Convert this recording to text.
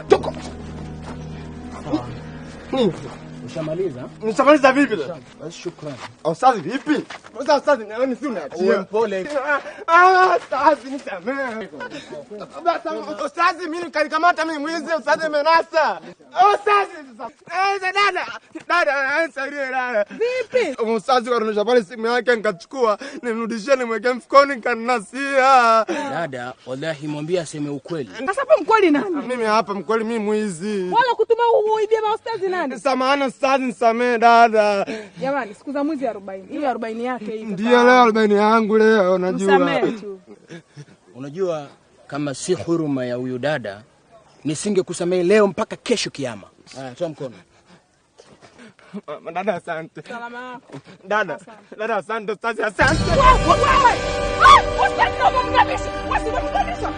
Toka. Ushamaliza? Nishamaliza vipi? Basi shukrani. Ustazi vipi? Ustazi naona si unaachia. Pole. Ustazi nisamehe. Ustazi mimi kanikamata mimi mwizi, ustazi amenasa. Ustazi dada nisaidie dada. Vipi? Ustazi kanisha pale simu yake nikachukua, nimrudishie nimweke mfukoni nikanasia. Dada, wallahi mwambie aseme ukweli. Sasa hapo mkweli nani? Mimi hapa mkweli mimi mwizi. Wala kutuma uibie maustazi nani? Samahani ustazi nisamehe dada. Jamani, siku za mwizi 40. Hiyo 40 yake hii. Ndio leo 40 yangu leo najua. Msamehe tu. Unajua kama si huruma ya huyu dada, nisingekusamehe leo mpaka kesho kiyama. Toa mkono. Dada asante. Salama yako. Dada asante ustazi asante. Wewe! Ustazi kama mnabisha. Wasi mnabisha.